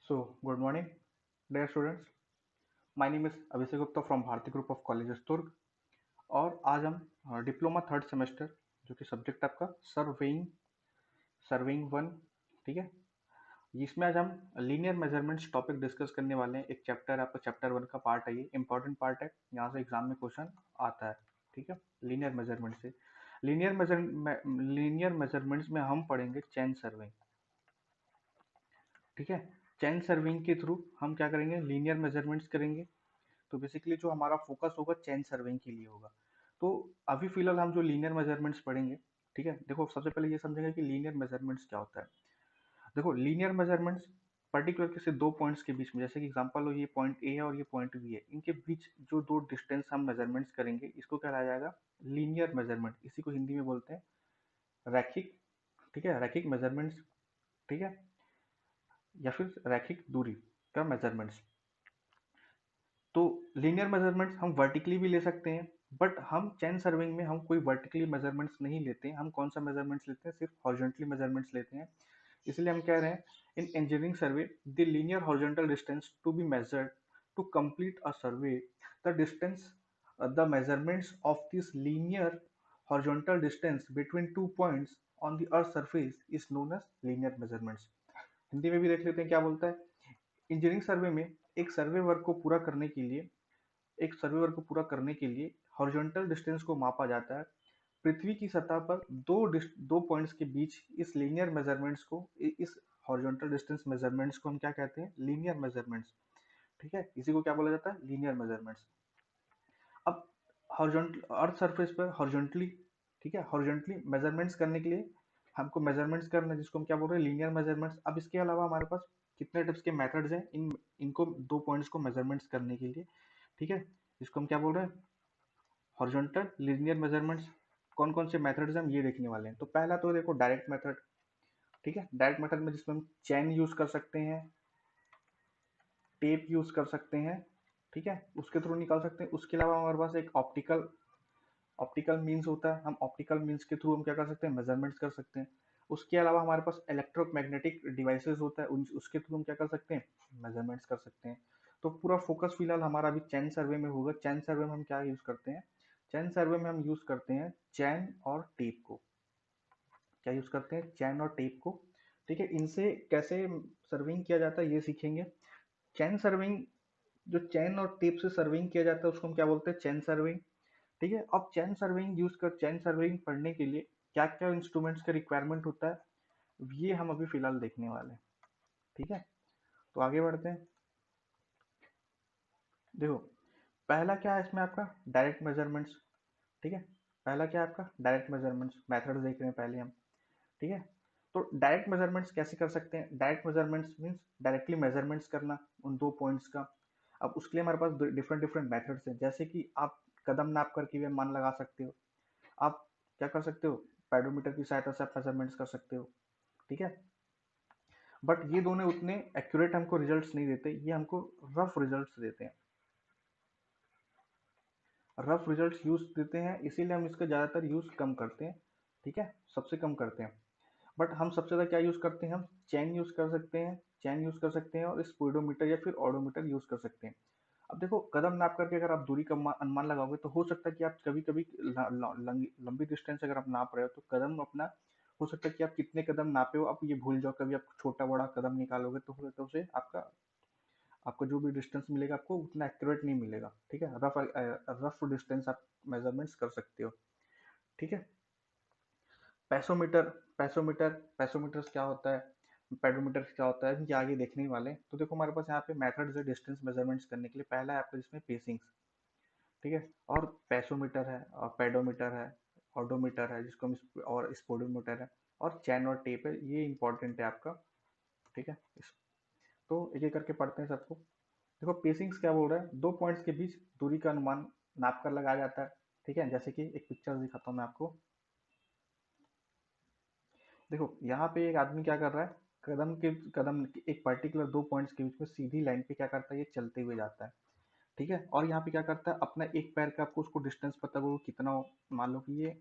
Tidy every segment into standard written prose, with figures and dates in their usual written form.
So, good morning, dear students. My name is Abhishek Gupta from Bharati group of colleges तुर्क। और आज हम डिप्लोमा थर्ड सेमेस्टर जो कि सब्जेक्ट आपका सर्वेइंग सर्वेइंग वन, ठीक है, जिसमें आज हम लीनियर मेजरमेंट्स टॉपिक डिस्कस करने वाले हैं। एक चैप्टर आपका चैप्टर वन का पार्ट है, ये इंपॉर्टेंट पार्ट है, यहाँ से एग्जाम में क्वेश्चन आता है। ठीक है, लीनियर मेजरमेंट से लीनियर मेजरमेंट्स में हम पढ़ेंगे चेन सर्वेइंग। ठीक है, चेन सर्विंग के थ्रू हम क्या करेंगे, लीनियर मेजरमेंट्स करेंगे। तो बेसिकली जो हमारा फोकस होगा चेन सर्विंग के लिए होगा। तो अभी फिलहाल हम जो लीनियर मेजरमेंट्स पढ़ेंगे, ठीक है, देखो सबसे पहले ये समझेंगे कि लीनियर मेजरमेंट्स क्या होता है। देखो लीनियर मेजरमेंट्स पर्टिकुलर किसी दो पॉइंट्स के बीच में, जैसे कि एग्जांपल हो ये पॉइंट ए है और ये पॉइंट बी है, इनके बीच जो दो डिस्टेंस हम मेजरमेंट्स करेंगे इसको क्या कहा जाएगा, लीनियर मेजरमेंट। इसी को हिंदी में बोलते हैं रैखिक। ठीक है, रैखिक मेजरमेंट्स। ठीक है, या फिर रैखिक दूरी का मेजरमेंट्स। तो लीनियर मेजरमेंट्स हम वर्टिकली भी ले सकते हैं, बट हम चेन सर्विंग में हम कोई वर्टिकली मेजरमेंट्स नहीं लेते हैं। हम कौन सा मेजरमेंट्स लेते हैं, सिर्फ हॉरिजॉन्टली मेजरमेंट्स लेते हैं। इसलिए हम कह रहे हैं in engineering survey the linear horizontal distance to be measured to complete a survey, the distance the measurements of this linear horizontal distance between two points on the earth surface is known as linear measurements. Hindi में भी देख लेते हैं क्या बोलता है। Engineering सर्वे में एक सर्वे वर्क को पूरा करने के लिए एक सर्वे वर्क को पूरा करने के लिए हॉरिजॉन्टल डिस्टेंस को मापा जाता है। पृथ्वी की सतह पर दो पॉइंट्स के बीच इस लीनियर मेजरमेंट्स को इस हॉरिजॉन्टल डिस्टेंस मेजरमेंट्स को हम क्या कहते हैं, लीनियर मेजरमेंट्स। ठीक है, इसी को क्या बोला जाता है, लीनियर मेजरमेंट्स। अब हॉरिजॉन्टल अर्थ सरफेस पर हॉरिजॉन्टली, ठीक है, हॉरिजॉन्टली मेजरमेंट्स करने के लिए हमको मेजरमेंट्स करना है, जिसको हम क्या बोल रहे हैं, लीनियर मेजरमेंट्स। अब इसके अलावा हमारे पास कितने टाइप्स के मेथड्स हैं इनको दो पॉइंट्स को मेजरमेंट्स करने के लिए। ठीक है, इसको हम क्या बोल रहे हैं, हॉरिजॉन्टल लीनियर मेजरमेंट्स। कौन कौन से मेथड्स हैं हम ये देखने वाले हैं। तो पहला तो देखो डायरेक्ट मेथड। ठीक है, डायरेक्ट मेथड में जिसमें हम चैन यूज कर सकते हैं, टेप यूज कर सकते हैं, ठीक है, उसके थ्रू निकाल सकते हैं। उसके अलावा हमारे पास एक ऑप्टिकल ऑप्टिकल मीन्स होता है, हम ऑप्टिकल मीन्स के थ्रू हम क्या कर सकते हैं, मेजरमेंट्स कर सकते हैं। उसके अलावा हमारे पास इलेक्ट्रोमैग्नेटिक डिवाइसेस होता है, उसके थ्रू हम क्या कर सकते हैं, मेजरमेंट्स कर सकते हैं। तो पूरा फोकस फिलहाल हमारा अभी चैन सर्वे में होगा। चैन सर्वे में हम क्या यूज करते हैं, चैन सर्वे में हम यूज करते हैं चैन और टेप को। क्या यूज करते हैं, चैन और टेप को। ठीक है, इनसे कैसे सर्विंग किया जाता है ये सीखेंगे। चैन सर्विंग, जो चैन और टेप से सर्विंग किया जाता है उसको हम क्या बोलते हैं, चैन सर्विंग। ठीक है, अब चैन सर्विंग पढ़ने के लिए क्या क्या इंस्ट्रूमेंट्स का रिक्वायरमेंट होता है, ये हम अभी फिलहाल देखने वाले हैं। ठीक है, तो आगे बढ़ते हैं। देखो पहला क्या है इसमें आपका, डायरेक्ट मेजरमेंट्स। ठीक है, पहला क्या है आपका, डायरेक्ट मेजरमेंट्स मेथड देख रहे हैं पहले हम। ठीक है, तो डायरेक्ट मेजरमेंट्स कैसे कर सकते हैं, direct measurements means directly measurements करना उन दो पॉइंट्स का। अब उसके लिए हमारे पास डिफरेंट डिफरेंट मेथड्स हैं, जैसे कि आप कदम नाप करके भी मान लगा सकते हो। आप क्या कर सकते हो, पेडोमीटर की सहायता से आप मेजरमेंट्स कर सकते हो। ठीक है, बट ये दोनों उतने एक्यूरेट हमको रिजल्ट्स नहीं देते, ये हमको रफ रिजल्ट्स देते हैं, रफ रिजल्ट्स यूज देते हैं, इसीलिए हम इसका ज़्यादातर यूज कम करते हैं। ठीक है, सबसे कम करते हैं। बट हम सबसे ज़्यादा क्या यूज करते हैं, हम चैन यूज कर सकते हैं, चैन यूज कर सकते हैं और स्पीडोमीटर या फिर ऑडोमीटर यूज कर सकते हैं। अब देखो कदम नाप करके अगर आप दूरी का अनुमान लगाओगे तो हो सकता है कि आप कभी कभी लंबी डिस्टेंस अगर आप नाप रहे हो तो कदम अपना, हो सकता है कि आप कितने कदम नापे हो आप ये भूल जाओ। कभी आप छोटा बड़ा कदम निकालोगे तो हो सकता है उसे आपका आपको जो भी डिस्टेंस मिलेगा आपको उतना एक्यूरेट नहीं मिलेगा। ठीक है, रफ रफ डिस्टेंस आप मेजरमेंट्स कर सकते हो। ठीक है, पैसोमीटर पैसोमीटर पैसोमीटर क्या होता है, पेडोमीटर क्या होता है, ये आगे देखने ही वाले हैं। तो देखो हमारे पास यहाँ पे मेथड्स है डिस्टेंस मेजरमेंट्स करने के लिए। पहला है आपका जिसमें पेसिंग्स। ठीक है, और पैसोमीटर है और पेडोमीटर है, ऑडोमीटर है जिसको हम और स्पोडोमीटर है, और चैन और टेप है, ये इंपॉर्टेंट है आपका। ठीक है, तो एक एक करके पढ़ते हैं सबको। देखो पेसिंग्स क्या बोल रहा है, दो पॉइंट्स के बीच दूरी का अनुमान नाप कर लगाया जाता है। ठीक है, जैसे कि एक पिक्चर दिखाता हूँ मैं आपको। देखो यहाँ पे एक आदमी क्या कर रहा है, कदम एक पर्टिकुलर दो पॉइंट्स के बीच में सीधी लाइन पे क्या करता है, ये चलते हुए जाता है। ठीक है, और यहाँ पे क्या करता है, अपना एक पैर का आपको उसको डिस्टेंस पता वो कितना हो, मान लो कि ये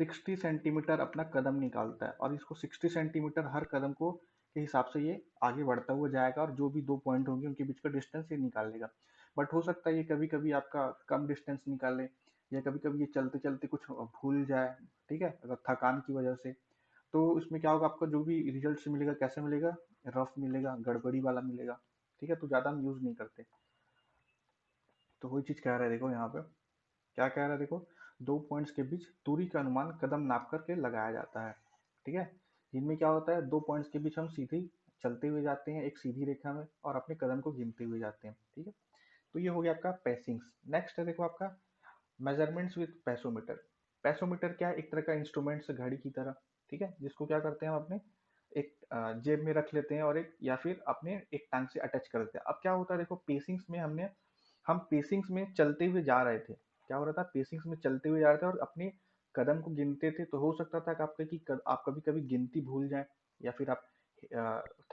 60 सेंटीमीटर अपना कदम निकालता है, और इसको 60 सेंटीमीटर हर कदम को के हिसाब से ये आगे बढ़ता हुआ जाएगा और जो भी 2 पॉइंट होंगे उनके बीच का डिस्टेंस ये निकाल लेगा। बट हो सकता है ये कभी-कभी आपका कम डिस्टेंस निकाले या कभी-कभी ये चलते-चलते कुछ भूल जाए, ठीक है? अगर थकान की वजह से, तो इसमें क्या होगा आपका जो भी रिजल्ट मिलेगा कैसे मिलेगा? रफ मिलेगा, गड़बड़ी वाला मिलेगा, ठीक है? तो ज़्यादा हम यूज़ नहीं करते। तो वही चीज़ कह रहा है देखो यहाँ पे, क्या कह रहा है देखो, 2 पॉइंट्स के बीच दूरी का अनुमान कदम नाप करके लगाया जाता है, ठीक है? जिनमें क्या होता है 2 पॉइंट्स के बीच हम सीधे चलते हुए जाते हैं एक सीधी रेखा में और अपने कदम को गिनते हुए जाते हैं, ठीक है? तो ये हो गया आपका पेसिंग्स। नेक्स्ट है देखो आपका मेजरमेंट्स विद पैसोमीटर। पैसोमीटर क्या है? एक तरह का इंस्ट्रूमेंट्स घड़ी की तरह, ठीक है? जिसको क्या करते हैं हम अपने एक जेब में रख लेते हैं और एक या फिर अपने एक टांग से अटैच कर देते हैं। अब क्या होता है देखो पेसिंग्स में हम पेसिंग्स में चलते हुए जा रहे थे। क्या हो रहा था? पेसिंग्स में चलते हुए जा रहे थे और अपने कदम को गिनते थे, तो हो सकता था कि आप कभी कभी गिनती भूल जाएं या फिर आप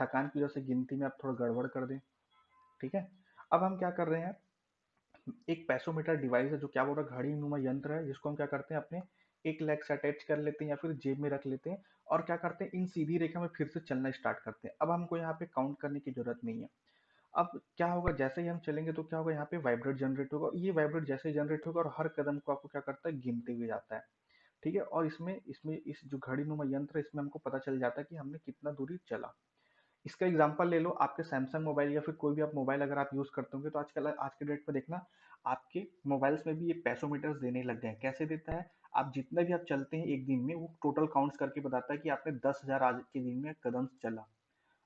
थकान की वजह से गिनती में आप थोड़ा गड़बड़ कर दें, ठीक है? अब हम क्या कर रहे हैं, एक पैसोमीटर डिवाइस है जो क्या बोल रहा है, घड़ी नुमा यंत्र है जिसको हम क्या करते हैं अपने एक लेग से अटैच कर लेते हैं या फिर जेब में रख लेते हैं और क्या करते हैं इन सीधी रेखा में फिर से चलना स्टार्ट करते हैं। अब हमको यहाँ पे काउंट करने की जरूरत नहीं है। अब क्या होगा, जैसे ही हम चलेंगे तो क्या होगा, यहाँ पे वाइब्रेट जनरेट होगा। ये वाइब्रेट जैसे ही जनरेट होगा और हर कदम को आपको क्या करता है, गिनते हुए जाता है, ठीक है? और इसमें इसमें इस जो घड़ी नुमा यंत्र है इसमें हमको पता चल जाता है कि हमने कितना दूरी चला। इसका एग्जांपल ले लो, आपके सैमसंग मोबाइल या फिर कोई भी आप मोबाइल अगर आप यूज करते होंगे तो आजकल आज के डेट पे देखना आपके मोबाइल्स में भी ये पैसोमीटर्स देने लग गए हैं। कैसे देता है? आप जितना भी आप चलते हैं एक दिन में वो टोटल काउंट्स करके बताता है कि आपने 10,000 आज के दिन में कदम चला।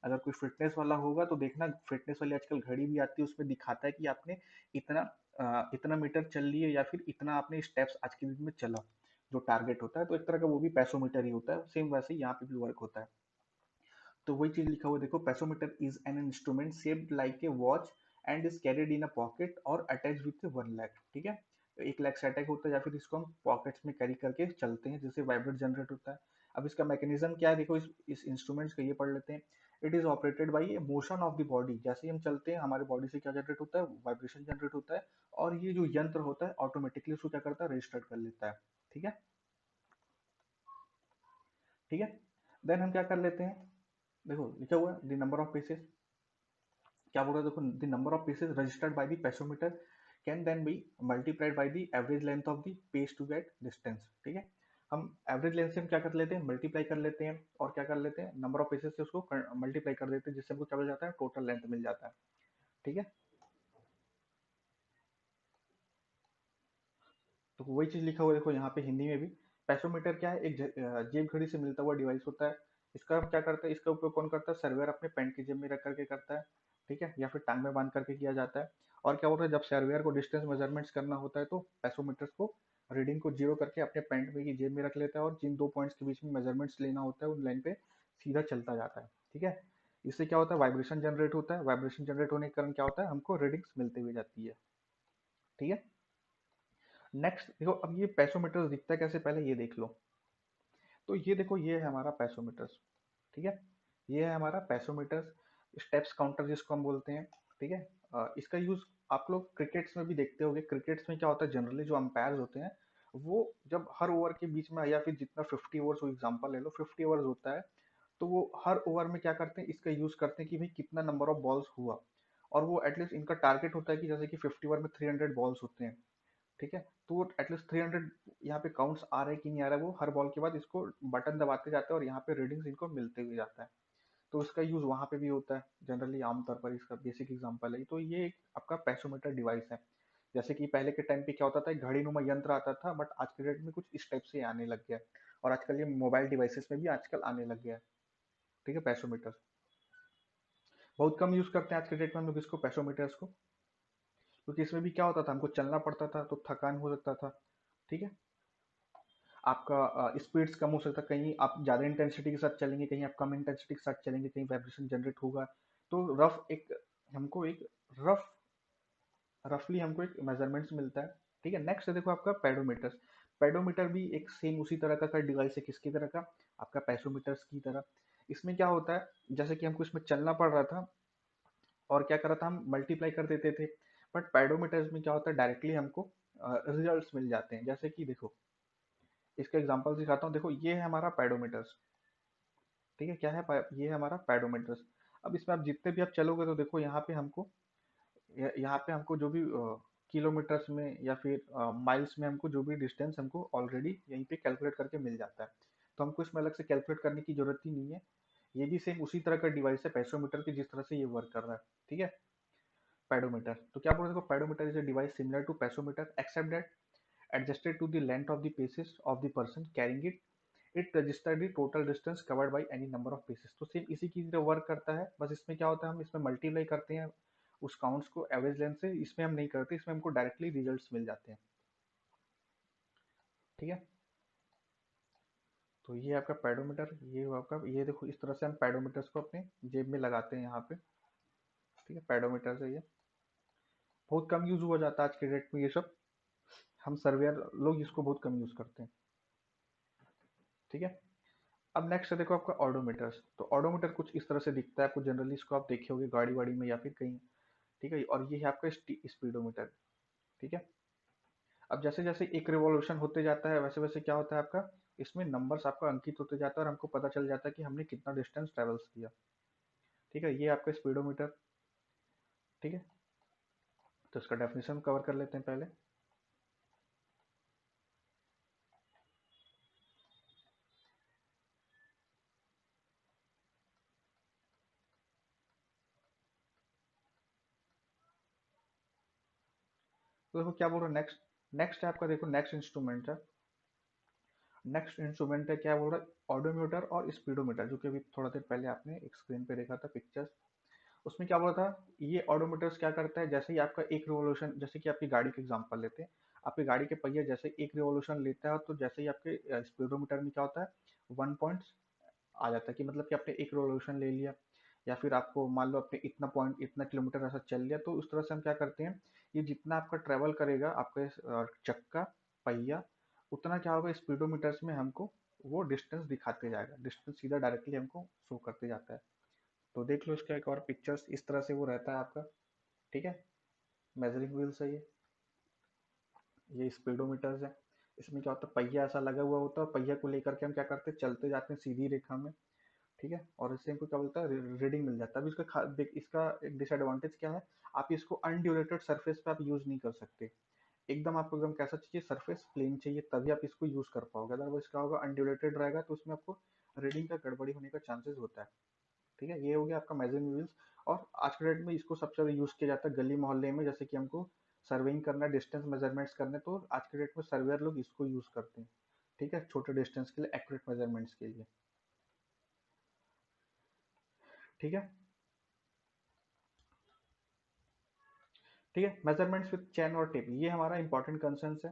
अगर कोई फिटनेस वाला होगा तो देखना फिटनेस वाली आजकल घड़ी भी आती है उसमें दिखाता है कि आपने इतना इतना मीटर चल लिए या फिर इतना आपने स्टेप्स आज के दिन में चला, जो टारगेट होता है। तो एक तरह का वो भी पैसोमीटर ही होता है, सेम वैसे ही यहाँ पे भी वर्क होता है। तो वही चीज लिखा हुआ है देखो, पैसोमीटर is an instrument shaped like a watch and is carried in a pocket और अटैच विथ वन लेग, ठीक है? तो एक लेग से अटैच होता है या फिर इसको हम पॉकेट्स में कैरी करके चलते हैं जिससे वाइब्रेट जनरेट होता है। अब इसका मैकेनिज्म क्या है देखो, इस इंस्ट्रूमेंट्स का ये पढ़ लेते हैं। It is operated by A motion of the body. जैसे ही हम चलते हैं हमारे बॉडी से क्या जनरेट होता है, वाइब्रेशन जनरेट होता है और ये जो यंत्र होता है ऑटोमेटिकली उसको क्या करता है, रजिस्टर कर लेता है, ठीक है? ठीक है, देन हम क्या कर लेते हैं, देखो लिखा हुआ है द नंबर ऑफ पीसेस। क्या बोल रहा है देखो, the number of paces registered by the passometer can then be multiplied by the average length of the pace to get distance, ठीक है? हम एवरेज लेंथ से हम क्या कर लेते हैं, मल्टीप्लाई कर लेते हैं और क्या कर लेते हैं, नंबर ऑफ पीसेस से उसको मल्टीप्लाई कर देते हैं जिससे हमको क्या मिल जाता है, टोटल लेंथ मिल जाता है, ठीक है? तो वही चीज लिखा हुआ है देखो यहाँ पे हिंदी में भी। पैसोमीटर क्या है, एक जेब घड़ी से मिलता हुआ डिवाइस होता है। इसका हम क्या करते हैं, इसका उपयोग कौन करता है, सर्वेयर अपने पैंट की जेब में रख करके करता है, ठीक है? या फिर टांग में बांध करके किया जाता है। और क्या होता है, जब सर्वेयर को डिस्टेंस मेजरमेंट्स करना होता है तो पैसोमीटर को रीडिंग को जीरो करके अपने पैंट में की जेब में रख लेता है और जिन दो पॉइंट्स के बीच में मेजरमेंट्स लेना होता है उन लाइन पे सीधा चलता जाता है, ठीक है? इससे क्या होता है, वाइब्रेशन जनरेट होता है। वाइब्रेशन जनरेट होने के कारण क्या होता है, हमको रीडिंग्स मिलती हुई जाती है, ठीक है? नेक्स्ट देखो, अब ये पैसोमीटर दिखता है कैसे, पहले ये देख लो। तो ये देखो, ये है हमारा पैसोमीटर्स, ठीक है? ये है हमारा पैसोमीटर्स, स्टेप्स काउंटर जिसको हम बोलते हैं, ठीक है? इसका यूज आप लोग क्रिकेट्स में भी देखते होंगे। क्रिकेट्स में क्या होता है, जनरली जो अंपायर्स होते हैं वो जब हर ओवर के बीच में या फिर जितना 50 ओवर्स, वो एग्जांपल ले लो 50 ओवर्स होता है, तो वो हर ओवर में क्या करते हैं, इसका यूज करते हैं कि भाई कितना नंबर ऑफ बॉल्स हुआ। और वो एटलीस्ट इनका टारगेट होता है कि जैसे कि 50 ओवर में 300 बॉल्स होते हैं, ठीक है? तो वो एटलीस्ट 300 यहाँ पे काउंट्स आ रहे हैं कि नहीं आ रहा है, वो हर बॉल के बाद इसको बटन दबाते जाते हैं और यहाँ पे रीडिंग्स इनको मिलते हुए जाता है। तो इसका यूज वहाँ पे भी होता है जनरली, आमतौर पर इसका बेसिक एग्जांपल है। तो ये एक आपका पैसोमीटर डिवाइस है। जैसे कि पहले के टाइम पे क्या होता था, एक घड़ी नुमा यंत्र आता था, बट आज के डेट में कुछ इस टाइप से आने लग गया है। और आजकल ये मोबाइल डिवाइसेस में भी आजकल आने लग गया है, ठीक है? पैसोमीटर बहुत कम यूज करते हैं आज के डेट में हम लोग इसको, पैसोमीटर्स को, क्योंकि इसमें भी क्या होता था, हमको चलना पड़ता था तो थकान हो सकता था, ठीक है? आपका स्पीड्स कम हो सकता है, कहीं आप ज़्यादा इंटेंसिटी के साथ चलेंगे, कहीं आप कम इंटेंसिटी के साथ चलेंगे, कहीं वाइब्रेशन जनरेट होगा। तो रफ एक हमको एक रफ रफली हमको एक मेजरमेंट्स मिलता है, ठीक है? नेक्स्ट है देखो आपका पेडोमीटर। पेडोमीटर भी एक सेम उसी तरह का डिवाइस है, किसकी तरह का, आपका पैसोमीटर्स की तरह। इसमें क्या होता है, जैसे कि हमको इसमें चलना पड़ रहा था और क्या कर रहा था, हम मल्टीप्लाई कर देते थे। बट पेडोमीटर्स में क्या होता है, डायरेक्टली हमको रिजल्ट्स मिल जाते हैं। जैसे कि देखो, इसका एग्जांपल दिखाता हूँ, देखो ये है हमारा पेडोमीटर्स, ठीक है, क्या है ये है हमारा पेडोमीटर्स। अब इसमें आप जितने भी आप चलोगे तो देखो यहाँ पे हमको यहाँ पे हमको जो भी किलोमीटर्स में या फिर माइल्स में हमको जो भी डिस्टेंस हमको ऑलरेडी यहीं पे कैलकुलेट करके मिल जाता है। तो हमको इसमें अलग से कैलकुलेट करने की जरूरत ही नहीं है। ये भी सेम उसी तरह का डिवाइस है पेसोमीटर की, जिस तरह से ये वर्क कर रहा है। ठीक है, पेडोमीटर तो क्या बोल रहे हैं, pedometer is a device similar to passometer except that adjusted to the length of the paces of the person carrying it. It registered the total distance covered by any number of paces. तो same इसी की तरह work करता है, बस इसमें क्या होता है, हम इसमें मल्टीप्लाई करते हैं उस काउंट्स को एवरेज लेंथ से। इसमें हम नहीं करते, इसमें हमको डायरेक्टली रिजल्ट्स मिल जाते हैं। ठीक है, तो ये आपका पेडोमीटर, ये हुआ आपका, ये देखो इस तरह से हम पेडोमीटर्स को अपने जेब में लगाते हैं यहाँ पे। ठीक है, पेडोमीटर से ये बहुत कम यूज हुआ जाता है आज के डेट में ये सब। हम सर्वेयर लोग इसको बहुत कम यूज करते हैं। ठीक है, अब नेक्स्ट है देखो आपका ऑडोमीटर्स। तो ऑडोमीटर कुछ इस तरह से दिखता है आपको, जनरली इसको आप देखे होंगे गाड़ी वाड़ी में या फिर कहीं। ठीक है, और ये है आपका स्पीडोमीटर। ठीक है, अब जैसे जैसे एक रिवॉल्यूशन होते जाता है वैसे वैसे क्या होता है आपका, इसमें नंबर्स आपका अंकित होते जाता है और हमको पता चल जाता है कि हमने कितना डिस्टेंस ट्रेवल्स किया। ठीक है, ये आपका स्पीडोमीटर। ठीक है, तो इसका डेफिनेशन कवर कर लेते हैं पहले। तो देखो क्या बोल रहा है नेक्स्ट। नेक्स्ट है आपका, देखो नेक्स्ट इंस्ट्रूमेंट है। नेक्स्ट इंस्ट्रूमेंट है, क्या बोल रहा है, ऑडोमीटर और स्पीडोमीटर, जो कि अभी थोड़ा देर पहले आपने एक स्क्रीन पे देखा था पिक्चर्स। उसमें क्या बोला था, ये ऑडोमीटर्स क्या करता है, जैसे ही आपका एक रिवॉल्यूशन, जैसे कि आपकी गाड़ी का एग्जांपल लेते हैं, आपकी गाड़ी के पहिए जैसे एक रिवॉल्यूशन लेता है, तो जैसे ही आपके स्पीडोमीटर में क्या होता है, 1 पॉइंट आ जाता है, कि मतलब कि आपने एक रिवॉल्यूशन ले लिया, या फिर आपको मान लो आपने इतना पॉइंट इतना किलोमीटर ऐसा चल लिया। तो उस तरह से हम क्या करते हैं, ये जितना आपका ट्रेवल करेगा आपका चक्का पहिया, उतना क्या होगा स्पीडोमीटर्स में हमको वो डिस्टेंस दिखाते जाएगा, डिस्टेंस सीधा डायरेक्टली हमको शो करते जाता है। तो देख लो इसका एक और पिक्चर्स, इस तरह से वो रहता है आपका। ठीक है, मेजरिंग व्हील्स है ये स्पीडोमीटर्स है। इसमें क्या होता है, पहिया ऐसा लगा हुआ होता है और पहिया को लेकर के हम क्या करते हैं, चलते जाते हैं सीधी रेखा में। ठीक है, और इससे हमको क्या बोलता है, रीडिंग मिल जाता है। अब इसका देख, इसका एक डिसएडवांटेज क्या है, आप इसको अनड्यूरेटेड सरफेस पे आप यूज नहीं कर सकते। एकदम आपको एकदम कैसा चाहिए, सरफेस प्लेन चाहिए, तभी आप इसको यूज कर पाओगे। अदरवाइज क्या होगा, अनड्यूरेटेड रहेगा तो उसमें आपको रीडिंग का गड़बड़ी होने का चांसेस होता है। ठीक है, ये हो गया आपका मेजरिंग व्हील्स। और आज के डेट में इसको सबसे ज्यादा यूज किया जाता है गली मोहल्ले में, जैसे कि हमको सर्वेइंग करना है, डिस्टेंस मेजरमेंट्स करने, तो आज के डेट में सर्वेयर लोग इसको यूज करते हैं। ठीक है, छोटे डिस्टेंस के लिए, एक्यूरेट मेजरमेंट्स के लिए। ठीक है, ठीक है, मेजरमेंट्स विद चैन और टेप, ये हमारा इंपॉर्टेंट कंसर्न है।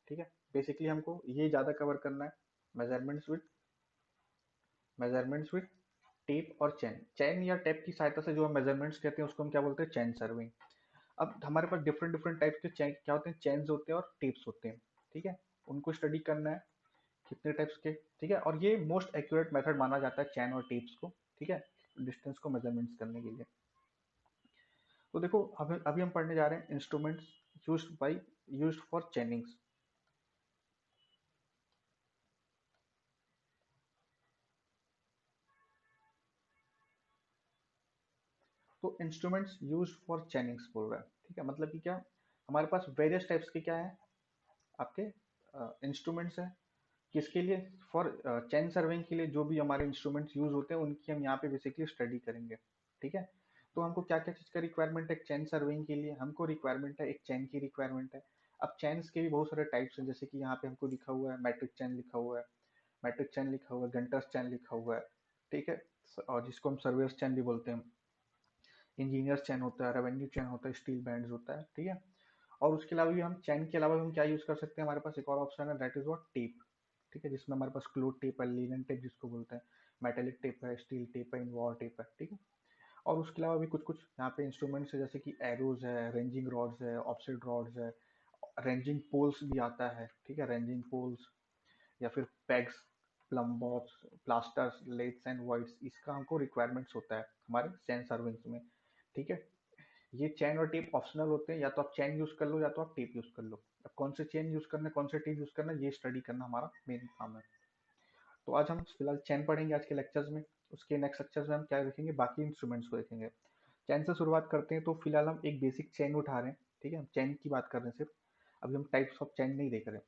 ठीक है, बेसिकली हमको ये ज्यादा कवर करना है, measurements with measurements with tape और चैन। चैन या टेप की सहायता से जो हम मेजरमेंट्स कहते हैं उसको हम क्या बोलते हैं, चैन सर्विंग। अब हमारे पास डिफरेंट डिफरेंट टाइप्स के चैन क्या होते हैं, चैन्स होते हैं और टेप्स होते हैं। ठीक है, उनको स्टडी करना है कितने टाइप्स के। ठीक है, और ये मोस्ट एक्यूरेट मेथड माना जाता है चैन और टेप्स को। ठीक है, डिस्टेंस को मेजरमेंट्स करने के लिए। तो देखो अभी हम पढ़ने जा रहे हैं इंस्ट्रूमेंट्स यूज्ड फॉर चैनिंग्स। तो इंस्ट्रूमेंट्स यूज्ड फॉर चैनिंग्स बोल रहा है। ठीक है, मतलब कि क्या, हमारे पास वेरियस टाइप्स के क्या है, आपके इंस्ट्रूमेंट्स हैं। किसके लिए, फॉर चैन सर्विंग के लिए जो भी हमारे इंस्ट्रूमेंट्स यूज होते हैं उनकी हम यहाँ पे बेसिकली स्टडी करेंगे। ठीक है, तो हमको क्या क्या चीज़ का रिक्वायरमेंट है चैन सर्विंग के लिए, हमको रिक्वायरमेंट है एक चैन की रिक्वायरमेंट है। अब चैन्स के भी बहुत सारे टाइप्स हैं, जैसे कि यहाँ पे हमको लिखा हुआ है मैट्रिक चैन लिखा हुआ है, मैट्रिक चैन लिखा हुआ है, गंटर्स चैन लिखा हुआ है। ठीक है, और जिसको हम सर्वियर्स चैन भी बोलते हैं, इंजीनियर्स चैन होता है, रेवेन्यू चैन होता है, स्टील बैंड्स होता है। ठीक है, और उसके अलावा भी हम चैन के अलावा भी हम क्या यूज कर सकते हैं, हमारे पास एक और ऑप्शन है, दैट इज व्हाट टेप। ठीक है, जिसमें हमारे पास क्लोथ टेप है, लिनन टेप जिसको बोलते हैं, मेटेलिक टेप है, स्टील टेप है, इनवॉर टेप है। ठीक है, और उसके अलावा भी कुछ कुछ यहाँ पे इंस्ट्रूमेंट्स है, जैसे कि एरोज है, रेंजिंग रॉड्स है, ऑफसेट रॉड्स है, रेंजिंग पोल्स भी आता है। ठीक है, रेंजिंग पोल्स या फिर pegs, plumb box, plasters, laths and voids, इसका हमको रिक्वायरमेंट्स होता है हमारे चैन सर्विंग्स में। ठीक है, ये चैन और टेप ऑप्शनल होते हैं, या तो आप चैन यूज कर लो या तो आप टेप यूज कर लो। अब कौन से चेन यूज करना है कौन से टेप यूज करना है, ये स्टडी करना हमारा मेन काम है। तो आज हम फिलहाल चैन पढ़ेंगे आज के लेक्चर्स में। उसके नेक्स्ट लेक्चर में हम क्या देखेंगे, बाकी इंस्ट्रूमेंट्स को देखेंगे। चैन से शुरुआत करते हैं, तो फिलहाल हम एक बेसिक चैन उठा रहे हैं, ठीक है, हम चैन की बात कर रहे हैं सिर्फ, अभी हम टाइप्स ऑफ चैन नहीं देख रहे।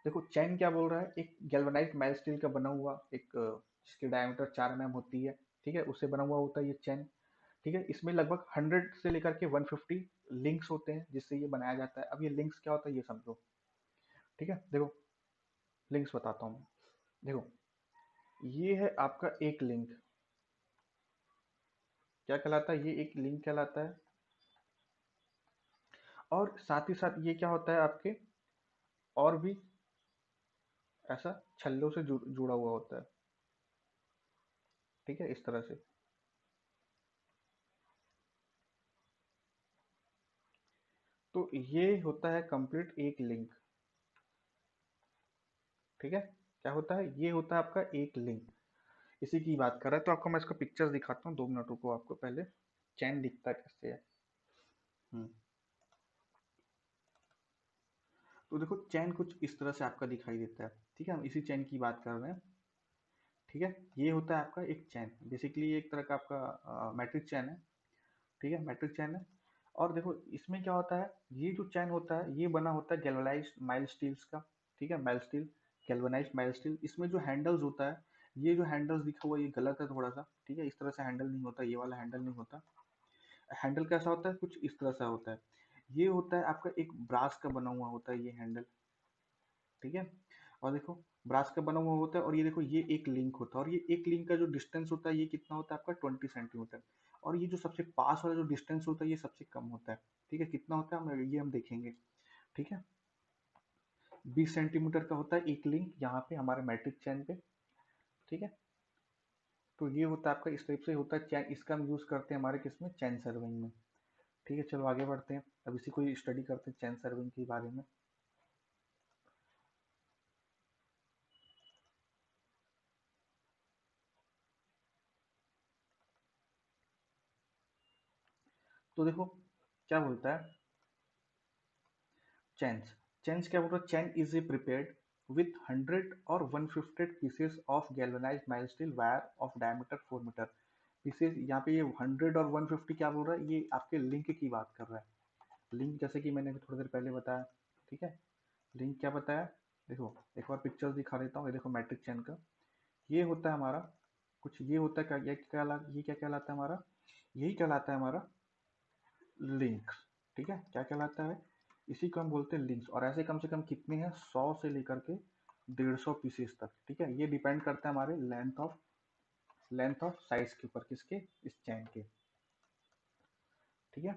देखो चैन क्या बोल रहा है, एक गैल्वेनाइज्ड माइल्ड स्टील का बना हुआ एक जिसकी डायमीटर 4 mm होती है, ठीक है, उससे बना हुआ होता है ये चैन, ठीक है। इसमें लगभग 100 से लेकर के 150 लिंक्स होते हैं जिससे ये बनाया जाता है। अब ये लिंक्स क्या होता है ये समझो, ठीक है। देखो लिंक्स बताता हूँ मैं। देखो ये है आपका एक लिंक, क्या कहलाता है, ये एक लिंक कहलाता है। और साथ ही साथ ये क्या होता है आपके, और भी ऐसा छल्लों से जुड़ा हुआ होता है, ठीक है, इस तरह से। तो ये होता है कंप्लीट एक लिंक, ठीक है। क्या होता है, ये होता है आपका एक लिंक, इसी की बात कर रहा है। तो आपको मैं इसका पिक्चर्स दिखाता हूँ, 2 मिनट रुको, आपको पहले चैन दिखता कैसे है। हम्म। तो देखो चैन कुछ इस तरह से आपका दिखाई देता है, ठीक है, हम इसी चैन की बात कर रहे हैं, ठीक है। ये होता है आपका एक चैन, बेसिकली एक तरह का आपका मैट्रिक चैन है, ठीक है, मैट्रिक चैन है। और देखो इसमें क्या होता है, ये जो चैन होता है ये बना होता है गैल्वेनाइज्ड माइल्ड स्टील्स का, ठीक है, mild steel, galvanised mild steel. इसमें जो हैंडल्स होता है, ये जो हैंडल्स दिखा हुआ है ये गलत है थोड़ा सा, ठीक है, इस तरह से हैंडल नहीं होता, ये वाला हैंडल नहीं होता। हैंडल कैसा होता है, कुछ इस तरह से होता है। ये होता है आपका एक ब्रास का बना हुआ होता है ये हैंडल, ठीक है। और देखो ब्रास का बना हुआ होता है, और ये देखो ये एक लिंक होता है, और ये एक लिंक का जो डिस्टेंस होता है ये कितना होता है आपका 20 सेंटीमीटर। और ये जो सबसे पास वाला जो डिस्टेंस होता है ये सबसे कम होता है, ठीक है, कितना होता है ये हम देखेंगे, ठीक है। 20 सेंटीमीटर का होता है एक लिंक यहाँ पे हमारे मैट्रिक चैन पे, ठीक है। तो ये होता है आपका, इस टाइप से होता है चैन, इसका हम यूज करते हैं हमारे किसमें, चैन सर्विंग में, ठीक है। चलो आगे बढ़ते हैं, अब इसी को स्टडी करते हैं चैन सर्विंग के बारे में। तो देखो क्या बोलता है, चेन्स, चेन्स क्या बोल रहा है, chain is a prepared with 100 or 150 pieces of galvanized mild steel wire of diameter 4 metre. Pieces यहाँ पे ये 100 और 150 क्या बोल रहा है, ये आपके लिंक की बात कर रहा है। लिंक जैसे कि मैंने थोड़ी देर पहले बताया, ठीक है, लिंक क्या बताया, देखो एक बार पिक्चर दिखा देता हूँ, ये देखो मैट्रिक चेन का, ये होता है हमारा कुछ, ये होता है क्या, ये क्या कहलाता है हमारा, यही कहलाता है हमारा लिंक्स, ठीक है, क्या कहलाता है, इसी को हम बोलते हैं लिंक्स। और ऐसे कम से कम कितने हैं, 100 से लेकर के 150 पीसेस तक, ठीक है। ये डिपेंड करता है हमारे लेंथ ऑफ साइज के ऊपर, किसके, इस चैन के, ठीक है।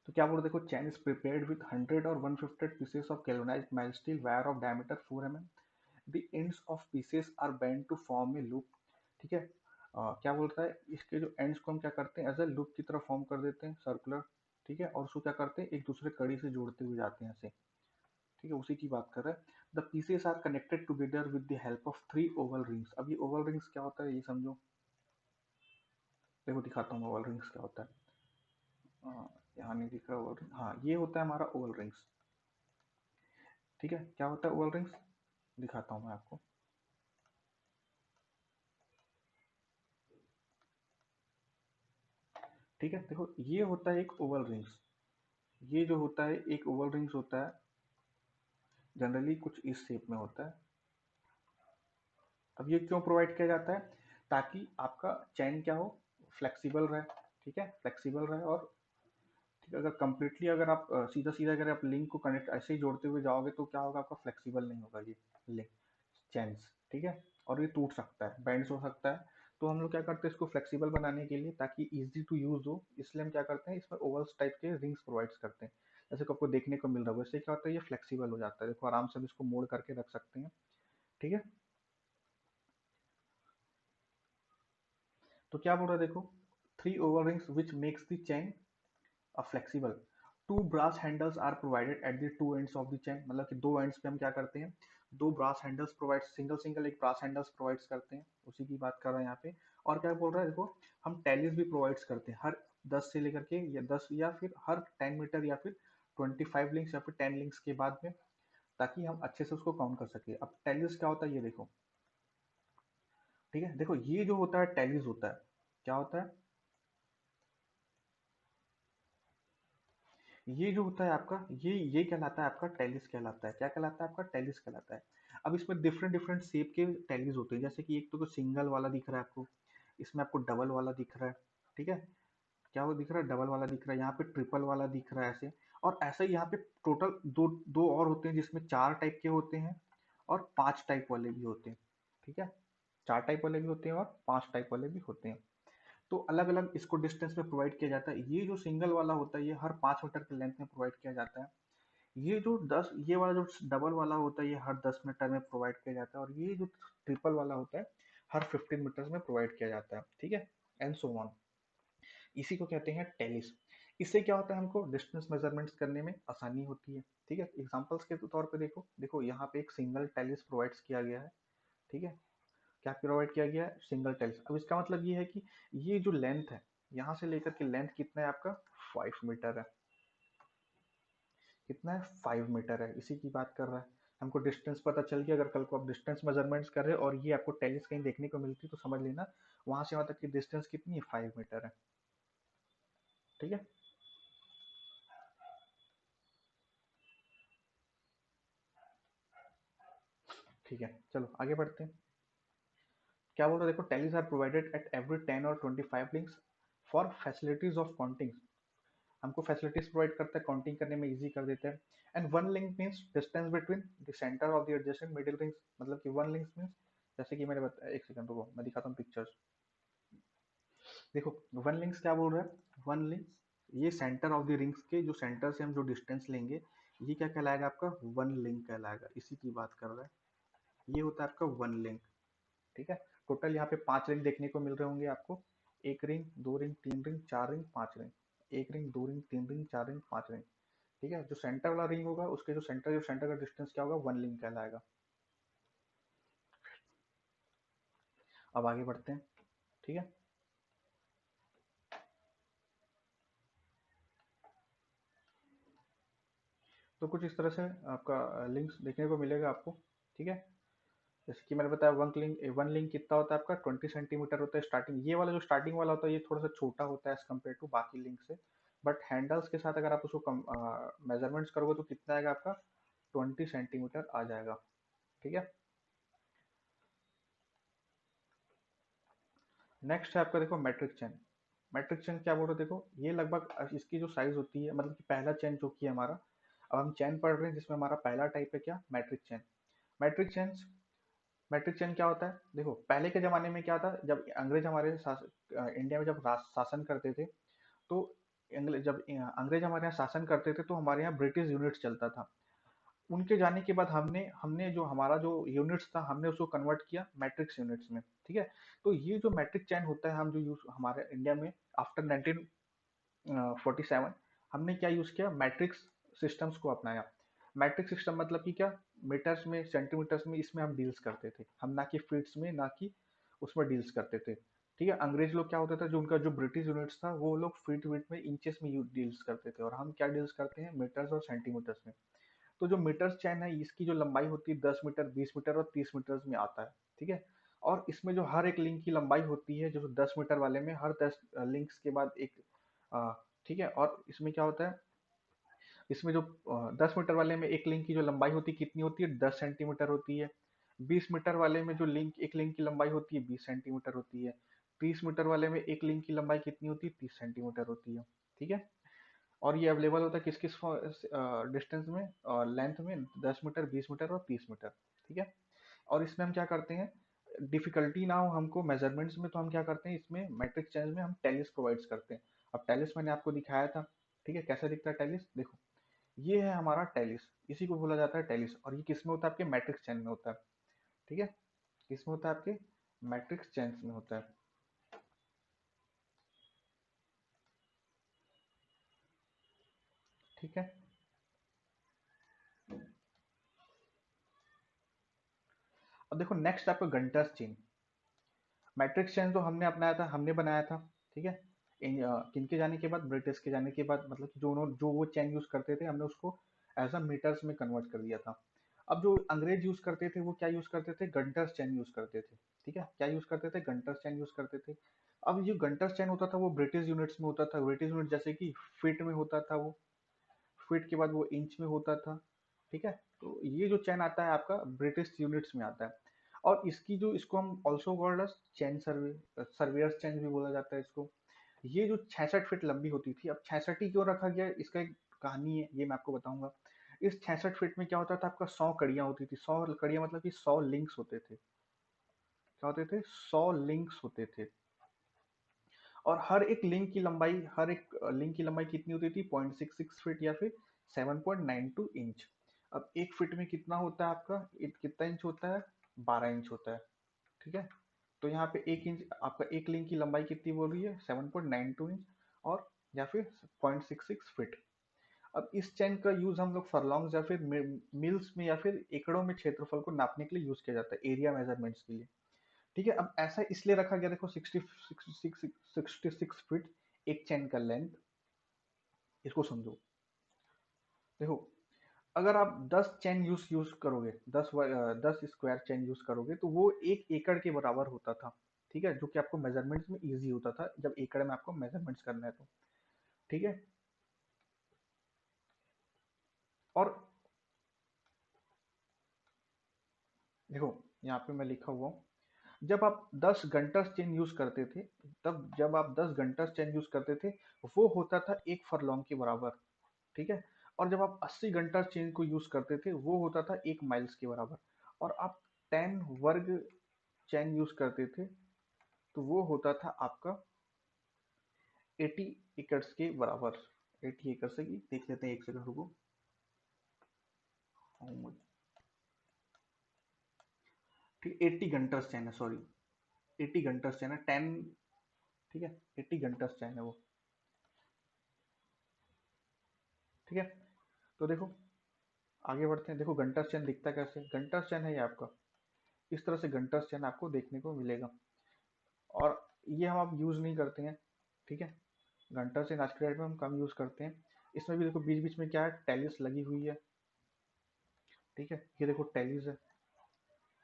तो क्या बोल रहे, देखो चैन इज प्रिपेयर्ड विद 100 और 150 pieces of galvanised mild steel wire of diameter 4 mm। The ends of pieces are bend to form a loop, ठीक है। क्या बोलता है, इसके जो एंड्स को हम क्या करते हैं, एज ए लूप की तरह फॉर्म कर देते हैं, सर्कुलर, ठीक है। और उसको क्या करते हैं, एक दूसरे कड़ी से जोड़ते हुए जाते हैं ऐसे, ठीक है, उसी की बात कर रहे हैं। The pieces are connected together with the help of 3 oval rings. अब ये ओवल रिंग्स क्या होता है ये समझो, देखो दिखाता हूँ ओवल रिंग्स क्या होता है। यहाँ नहीं दिख रहा ओवल रिंग, हाँ ये होता है हमारा ओवल रिंग्स, ठीक है। क्या होता है ओवल रिंग्स, दिखाता हूँ मैं आपको, ठीक है। देखो ये होता है एक ओवल रिंग्स, ये जो होता है एक ओवल रिंग्स होता है, जनरली कुछ इस शेप में होता है। अब ये क्यों प्रोवाइड किया जाता है, ताकि आपका चैन क्या हो, फ्लेक्सिबल रहे, ठीक है, फ्लेक्सिबल रहे। और ठीक है, अगर कंप्लीटली अगर आप सीधा सीधा अगर आप लिंक को कनेक्ट ऐसे ही जोड़ते हुए जाओगे तो क्या होगा, आपका फ्लेक्सिबल नहीं होगा ये लिंक, चैन्स, ठीक है। और ये टूट सकता है, बेंड्स हो सकता है। तो हम लोग क्या करते हैं, इसको फ्लेक्सिबल बनाने के लिए, ताकि इजी टू यूज हो, इसलिए हम क्या करते हैं, इसमें ओवल्स टाइप के रिंग्स प्रोवाइड करते हैं, जैसे कि आपको देखने को मिल रहा है। इससे क्या होता है, ये फ्लेक्सिबल हो जाता है, देखो आराम से हम इसको मोड़ करके रख सकते हैं, ठीक है। तो क्या बोल रहा है, देखो 3 oval rings which makes the chain flexible. 2 brass handles are provided at the 2 ends of the chain, मतलब कि 2 एंड्स पे हम क्या करते हैं, 2 brass handles provide, single single एक ब्रास हैंडल्स प्रोवाइड करते हैं, उसी की बात कर रहे हैं यहाँ पे। और क्या बोल रहा है, देखो हम टैलीज भी प्रोवाइड करते हैं, हर 10 से लेकर के या 10 या फिर हर 10 मीटर या फिर 25 लिंक्स या फिर 10 लिंक्स के बाद में, ताकि हम अच्छे से उसको काउंट कर सके। अब टैलीज क्या होता है ये देखो, ठीक है, देखो ये जो होता है टेलीज होता है, क्या होता है, ये जो होता है आपका, ये कहलाता है आपका टेलिस कहलाता है। क्या कहलाता है आपका, टेलिस कहलाता है। अब इसमें डिफरेंट डिफरेंट शेप के टेलिस होते हैं, जैसे कि एक तो सिंगल वाला दिख रहा है आपको, इसमें आपको डबल वाला दिख रहा है, ठीक है, क्या वो दिख रहा है, डबल वाला दिख रहा है, यहाँ पे ट्रिपल वाला दिख रहा है ऐसे। और ऐसे ही यहाँ पे टोटल दो दो और होते हैं जिसमें 4 टाइप के होते हैं और 5 टाइप वाले भी होते हैं, ठीक है, 4 टाइप वाले भी होते हैं और 5 टाइप वाले भी होते हैं। तो अलग अलग इसको डिस्टेंस में प्रोवाइड किया जाता है। ये जो सिंगल वाला होता है ये हर 5 मीटर के लेंथ में प्रोवाइड किया जाता है। ये जो 10, ये वाला जो डबल वाला होता है ये हर 10 मीटर में प्रोवाइड किया जाता है, और ये जो ट्रिपल वाला होता है हर 15 मीटर में प्रोवाइड किया जाता है, ठीक है, एंड सो ऑन। इसी को कहते हैं टेलिस। इससे क्या होता है, हमको डिस्टेंस मेजरमेंट्स करने में आसानी होती है, ठीक है। एग्जांपल्स के तौर पे देखो, देखो यहाँ पे एक सिंगल टेलिस प्रोवाइड किया गया है, ठीक है, क्या प्रोवाइड किया गया है, सिंगल टेलिस। अब इसका मतलब ये है कि ये जो लेंथ है, यहाँ से लेकर के लेंथ कितना है आपका, 5 मीटर है, कितना है, 5 मीटर है, इसी की बात कर रहा है। हमको डिस्टेंस पता चल गया, अगर कल को आप डिस्टेंस मेजरमेंट्स कर रहे हो और ये आपको टेलिस कहीं देखने को मिलती तो समझ लेना वहां से वहां तक की डिस्टेंस कितनी है, 5 मीटर है, ठीक है। ठीक है, चलो आगे बढ़ते हैं। क्या बोल रहा है, देखो टेलीज आर प्रोवाइडेड एट एवरी 10 और 25 links for facilities of counting. हमको फैसिलिटीज प्रोवाइड करता है, काउंटिंग करने में इजी कर देता है। And one link means distance between the centre of the adjacent middle rings, मतलब कि वन लिंक मीन्स, जैसे कि मैंने बताया, एक सेकंड रुको मैं दिखाता हूँ पिक्चर्स। देखो वन लिंक्स क्या बोल रहा है, वन लिंक्स, ये सेंटर ऑफ द रिंग्स के जो सेंटर से हम जो डिस्टेंस लेंगे ये क्या कहलाएगा आपका, वन लिंक कहलाएगा, इसी की बात कर रहा है। ये होता है आपका वन लिंक, ठीक है। टोटल यहाँ पे 5 रिंग देखने को मिल रहे होंगे आपको, एक रिंग, दो रिंग, तीन रिंग, चार रिंग, पांच रिंग, एक रिंग, दो रिंग, तीन रिंग, चार रिंग, पांच रिंग, ठीक है। जो सेंटर वाला रिंग होगा उसके जो सेंटर का डिस्टेंस क्या होगा, वन लिंक कहलाएगा। अब आगे बढ़ते हैं, ठीक है। तो कुछ इस तरह से आपका लिंक्स देखने को मिलेगा आपको, ठीक है। जैसे कि मैंने बताया वन लिंक कितना होता है आपका, 20 सेंटीमीटर होता है स्टार्टिंग। ये वाला जो स्टार्टिंग वाला होता है ये थोड़ा सा छोटा होता है एज कम्पेयर टू बाकी लिंक से, बट हैंडल्स के साथ अगर आप उसको मेजरमेंट्स करोगे तो कितना आएगा आपका, 20 सेंटीमीटर आ जाएगा, ठीक है। नेक्स्ट है आपका, देखो मैट्रिक चेन। मैट्रिक चेन क्या बोल रहे हो, देखो ये लगभग इसकी जो साइज होती है, मतलब कि पहला चेन जो कि है हमारा, अब हम चेन पढ़ रहे हैं जिसमें हमारा पहला टाइप है क्या, metric chain. Metric chain, metric chain क्या होता है, देखो पहले के जमाने में क्या था, जब अंग्रेज हमारे इंडिया में जब शासन करते थे, तो जब अंग्रेज हमारे यहाँ शासन करते थे तो हमारे यहाँ ब्रिटिश यूनिट चलता था। उनके जाने के बाद हमने हमने जो हमारा जो यूनिट्स था हमने उसको कन्वर्ट किया मैट्रिक्स यूनिट्स में, ठीक है। तो ये जो मैट्रिक चैन होता है हम जो यूज हमारे इंडिया में आफ्टर 1947 हमने क्या यूज किया, मैट्रिक्स सिस्टम्स को अपनाया। मैट्रिक सिस्टम मतलब कि क्या, मीटर्स में, सेंटीमीटर्स में, इसमें हम डील्स करते थे, हम ना कि फीट्स में, ना कि उसमें डील्स करते थे, ठीक है। अंग्रेज लोग क्या होता था, जो उनका जो ब्रिटिश यूनिट्स था वो लोग फीट वीट में, इंचेस में डील्स करते थे, और हम क्या डील्स करते हैं, मीटर्स और सेंटीमीटर्स में। तो जो मीटर्स चैन है इसकी जो लंबाई होती है 10 मीटर, 20 मीटर और 30 मीटर्स में आता है, ठीक है। और इसमें जो हर एक लिंक की लंबाई होती है, जो 10 मीटर वाले में हर 10 लिंक्स के बाद एक, ठीक है। और इसमें क्या होता है, इसमें जो 10 मीटर वाले में एक लिंक की जो लंबाई होती है कितनी होती है, 10 सेंटीमीटर होती है। 20 मीटर वाले में जो लिंक, एक लिंक की लंबाई होती है 20 सेंटीमीटर होती है। 30 मीटर वाले में एक लिंक की लंबाई कितनी होती है, 30 सेंटीमीटर होती है, ठीक है। और ये अवेलेबल होता है किस किस डिस्टेंस में और लेंथ में, 10 मीटर, 20 मीटर और 30 मीटर, ठीक है। और इसमें हम क्या करते हैं, डिफिकल्टी ना हो हमको मेजरमेंट्स में, तो हम क्या करते हैं, इसमें मैट्रिक चेंज में हम टेलिस प्रोवाइड्स करते हैं। अब टेलिस मैंने आपको दिखाया था, ठीक है, कैसा दिखता है टेलिस, देखो ये है हमारा टेलिस, इसी को बोला जाता है टेलिस। और ये किस में होता है, आपके मैट्रिक्स चेन में होता है, ठीक है। किस में होता है, आपके मैट्रिक्स चेन में होता है, ठीक है। अब देखो नेक्स्ट आपका गंटर्स चेन। मैट्रिक्स चेन तो हमने अपनाया था, हमने बनाया था, ठीक है। किनके जाने के बाद, ब्रिटिश के जाने के बाद, मतलब कि जो वो चेन यूज करते थे हमने उसको एज अ मीटर्स में कन्वर्ट कर दिया था। अब जो अंग्रेज यूज करते थे वो क्या यूज करते थे, गंटर्स चेन यूज करते थे, ठीक है, क्या यूज करते थे, गंटर्स चैन यूज करते थे। अब जो गंटर्स चैन होता था वो ब्रिटिश यूनिट्स में होता था, ब्रिटिश यूनिट जैसे कि फीट में होता था वो, फीट के बाद वो इंच में होता था। ठीक है, तो ये जो चैन आता है आपका ब्रिटिश यूनिट्स में आता है। और इसकी जो, इसको हम ऑल्सो कॉल्ड एज चैन सर्वियर्स चैन भी बोला जाता है इसको। ये जो 66 फीट लंबी होती थी, अब 66 ही क्यों रखा गया, इसका एक कहानी है, ये मैं आपको बताऊंगा। इस 66 फीट में क्या होता था, आपका 100 कड़ियां होती थी, 100 कड़ियां मतलब कि 100 लिंक्स होते थे। क्या होते थे, 100 लिंक्स होते थे। और हर एक लिंक की लंबाई, हर एक लिंक की लंबाई कितनी होती थी, 0.66 फीट या फिर 7.92 इंच। अब एक फीट में कितना होता है आपका, कितना इंच होता है, 12 इंच होता है। ठीक है, तो यहाँ पे 1 इंच आपका, एक लिंक की लंबाई कितनी बोल रही है, 7.92 इंच, और या फिर 0.66 फीट। अब इस चैन का यूज हम लोग फरलॉन्ग्स या फिर मिल्स में या फिर एकड़ों में क्षेत्रफल को नापने के लिए यूज किया जाता है, एरिया मेजरमेंट्स के लिए। ठीक है, अब ऐसा इसलिए रखा गया, देखो 66 फीट एक चैन का लेंथ, इसको समझो। देखो, अगर आप 10 चैन यूज करोगे, 10 स्क्वायर चैन यूज करोगे, तो वो 1 एकड़ के बराबर होता था। ठीक है, जो कि आपको मेजरमेंट्स में इजी होता था जब एकड़ में आपको मेजरमेंट्स करना है तो। ठीक है, और देखो यहाँ पे मैं लिखा हुआ हूँ, जब आप 10 घंटा चेन यूज करते थे, तब जब आप 10 घंटा चेन यूज करते थे, वो होता था 1 फरलॉन्ग के बराबर। ठीक है, और जब आप 80 घंटा चेन को यूज करते थे, वो होता था 1 माइल्स के बराबर। और आप 10 वर्ग चैन यूज करते थे, तो वो होता था आपका 80 एकड़ के बराबर। 80 एकड़ से की देख लेते हैं, एक सेकंड रुको। ठीक, 80 घंटा चैन है, सॉरी, 80 घंटा चैन है, 10। ठीक है, 80 घंटा चैन है वो। ठीक है, तो देखो आगे बढ़ते हैं। देखो घंटा चैन दिखता कैसे, घंटा चैन है ये आपका, इस तरह से घंटा चैन आपको देखने को मिलेगा। और ये हम अब यूज नहीं करते हैं। ठीक है, घंटा चैन आज के डेट में हम कम यूज करते हैं। इसमें भी देखो बीच बीच में क्या है, टेलिस लगी हुई है। ठीक है, ये देखो टेलिस है,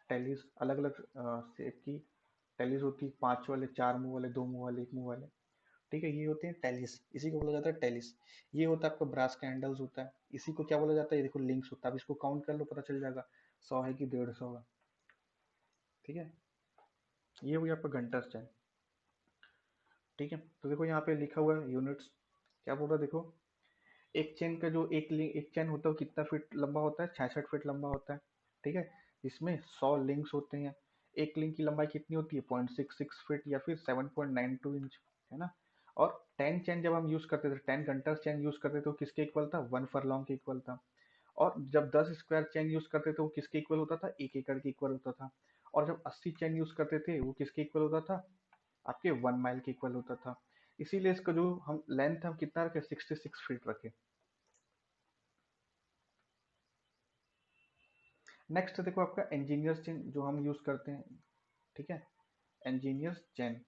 टेलिस अलग अलग शेप की टेलिस होती है, 5 वाले, 4 मुंह वाले, 2 मुंह वाले, 1 मुंह वाले। ठीक है, ये होते हैं टेलिस, इसी को बोला जाता है टेलिस। ये होता है आपका ब्रास का हैंडल्स होता है, इसी को क्या बोला जाता है, ये देखो लिंक्स होता है। अब इसको काउंट कर लो, पता चल जाएगा 100 है कि 150 है। ठीक है, ये हो गया आपका घंटा चैन। ठीक है, तो देखो यहाँ पे लिखा हुआ है यूनिट्स, क्या बोल रहा है देखो, एक चेन का जो एक चेन होता है वो कितना फीट लंबा होता है, 66 फीट लंबा होता है। ठीक है, इसमें 100 लिंक्स होते हैं। एक लिंक की लंबाई कितनी होती है, 0.66 फीट या फिर 7.92 इंच, है ना। और 10 चेन जब हम यूज करते थे, 10 घंटा चेन यूज करते थे, तो किसके इक्वल था, 1 फरलॉन्ग के इक्वल था। और जब 10 स्क्वायर चेन यूज करते थे, वो किसके इक्वल होता था, 1 एकड़ के इक्वल होता था। और जब 80 चेन यूज करते थे, वो किसके इक्वल होता था, आपके 1 माइल के इक्वल होता था। इसीलिए इसका जो हम लेंथ हम कितना रखे, 66 फीट रखे। नेक्स्ट देखो आपका इंजीनियर्स चेन जो हम यूज करते हैं। ठीक है, इंजीनियर्स चेन।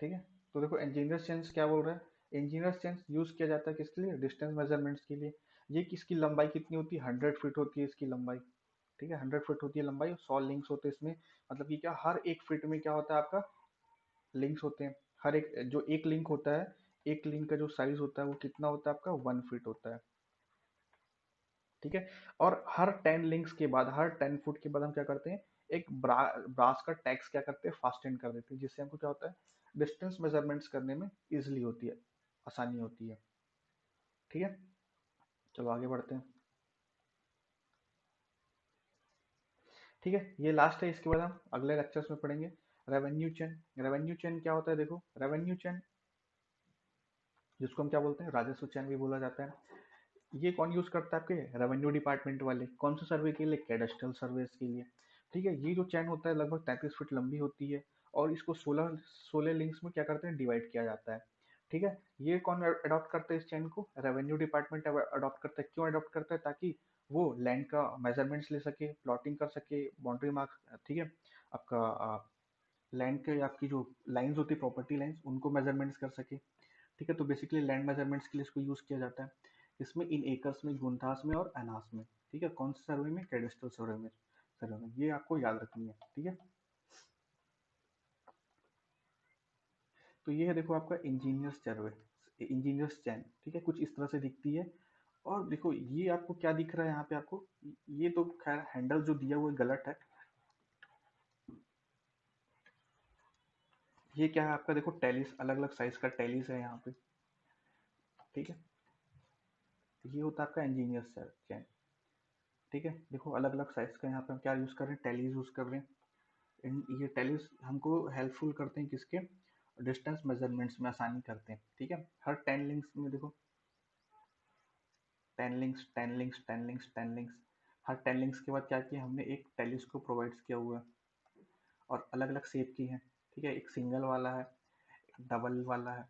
ठीक है, तो देखो इंजीनियर्स चेन क्या बोल रहा है, इंजीनियर्स चेन यूज किया जाता है किसके लिए, डिस्टेंस मेजरमेंट्स के लिए। ये किसकी लंबाई कितनी होती है, 100 फीट होती है इसकी लंबाई। ठीक है, 100 फीट होती है लंबाई, 100 लिंक्स होते हैं इसमें। मतलब कि क्या, हर एक फीट में क्या होता है आपका, लिंक्स होते हैं। हर एक जो एक लिंक होता है, एक लिंक का जो साइज होता है वो कितना होता है आपका, 1 फीट होता है। ठीक है, और हर 10 लिंक्स के बाद, हर 10 फुट के बाद हम क्या करते हैं, एक ब्रास का टैक्स क्या करते हैं, फास्टेन कर देते हैं, जिससे हमको क्या होता है, डिस्टेंस मेजरमेंट्स करने में इजिली होती है, आसानी होती है। ठीक है, चलो आगे बढ़ते हैं। ठीक है, ये लास्ट है, इसके बाद हम अगले लेक्चर्स में पढ़ेंगे रेवेन्यू चेन। रेवेन्यू चेन क्या होता है, देखो रेवेन्यू चेन, जिसको हम क्या बोलते हैं, राजस्व चैन भी बोला जाता है। ये कौन यूज करता है, आपके रेवेन्यू डिपार्टमेंट वाले, कौन से सर्वे के लिए, कैडेस्ट्रल सर्वेस के लिए। ठीक है, ये जो चैन होता है लगभग 33 फीट लंबी होती है। और इसको 16 लिंक्स में क्या करते हैं, डिवाइड किया जाता है। ठीक है, ये कौन अडॉप्ट करता है इस चैन को, रेवेन्यू डिपार्टमेंट अडॉप्ट करता है। क्यों अडॉप्ट करता है, ताकि वो लैंड का मेजरमेंट्स ले सके, प्लॉटिंग कर सके, बाउंड्री मार्क्स। ठीक है, आपका लैंड के, आपकी जो लाइंस होती है, प्रॉपर्टी लाइंस, उनको मेजरमेंट्स कर सके। ठीक है, तो बेसिकली लैंड मेजरमेंट्स के लिए इसको यूज किया जाता है। इसमें इन एकर्स में, गुंठास में और अनास में। ठीक है, कौन से सर्वे में, कैडेस्ट्रल सर्वे में। सर्विंग, ये आपको याद रखनी है, ठीक है। तो ये है देखो आपका इंजीनियर्स सर्वे, इंजीनियर्स चैन, ठीक है, कुछ इस तरह से दिखती है। और देखो ये आपको क्या दिख रहा है यहाँ पे आपको, ये तो खैर हैंडल जो दिया हुआ है गलत है। ये क्या है आपका, देखो टेलिस, अलग अलग साइज का टेलिस है यहाँ पे, ठीक है। ये होता है आपका इंजीनियर्स चैन, ठीक है। देखो अलग अलग साइज का यहाँ पे हम क्या यूज कर रहे हैं, टेलीज यूज कर रहे हैं। ये टेलीज हमको हेल्पफुल करते हैं किसके, डिस्टेंस मेजरमेंट्स में आसानी करते हैं, ठीक है। हर 10 लिंक्स में देखो 10 लिंक्स हर 10 लिंक्स के बाद क्या किया हमने, एक टेलीस्कोप प्रोवाइड किया हुआ है, और अलग अलग शेप की है, ठीक है। एक सिंगल वाला है, डबल वाला है,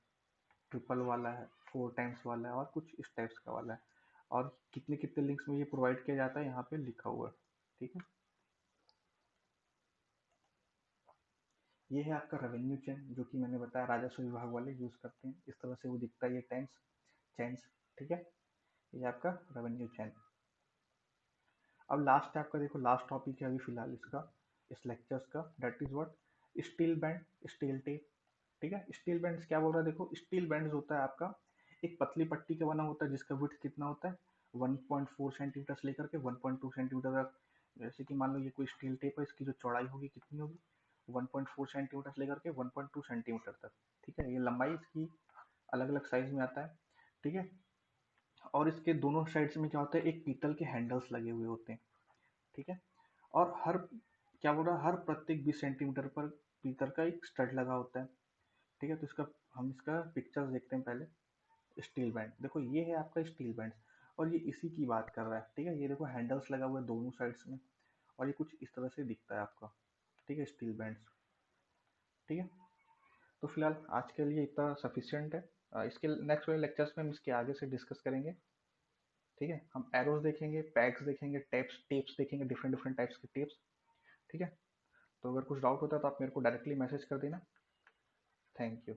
ट्रिपल वाला है, 4 टाइम्स वाला है, और कुछ इस टाइप्स का वाला है। और कितने कितने लिंक्स में ये प्रोवाइड किया जाता है यहाँ पे लिखा हुआ है, ठीक है। ये है आपका रेवेन्यू चेन, जो कि मैंने बताया राजस्व विभाग वाले यूज करते हैं, इस तरह से वो दिखता है ये टेंस चेन्स, ठीक है। ये आपका रेवेन्यू चेन। अब लास्ट है आपका, देखो लास्ट टॉपिक है अभी फिलहाल इसका, इस लेक्चर्स का, that is what, steel band, steel tape, ठीक है। स्टील बैंड्स क्या बोल रहा है, देखो स्टील बैंड्स होता है आपका एक पतली पट्टी का बना होता है, जिसका विड्थ कितना होता है, 1.4 सेंटीमीटर से लेकर के 1.2 सेंटीमीटर तक। जैसे कि मान लो ये कोई स्टील टेप है, इसकी जो चौड़ाई होगी कितनी होगी, 1.4 सेंटीमीटर से लेकर के 1.2 सेंटीमीटर तक, ठीक है। ये लंबाई इसकी अलग अलग साइज में आता है, ठीक है। और इसके दोनों साइड्स में क्या होता है, एक पीतल के हैंडल्स लगे हुए होते हैं, ठीक है। और हर, क्या बोल रहा है, हर प्रत्येक 20 सेंटीमीटर पर पीतल का एक स्टड लगा होता है, ठीक है। तो इसका, हम इसका पिक्चर्स देखते हैं पहले। स्टील बैंड, देखो ये है आपका स्टील बैंड, और ये इसी की बात कर रहा है, ठीक है। ये देखो हैंडल्स लगा हुआ है दोनों साइड्स में, और ये कुछ इस तरह से दिखता है आपका, ठीक है, स्टील बैंड, ठीक है। तो फिलहाल आज के लिए इतना सफिशियंट है। इसके नेक्स्ट वाले लेक्चर्स में हम इसके आगे से डिस्कस करेंगे, ठीक है। हम एरोज देखेंगे, पैक्स देखेंगे, टेप्स टेप्स देखेंगे, डिफरेंट डिफरेंट टाइप्स के टेप्स, ठीक है। तो अगर कुछ डाउट होता है तो आप मेरे को डायरेक्टली मैसेज कर देना। Thank you.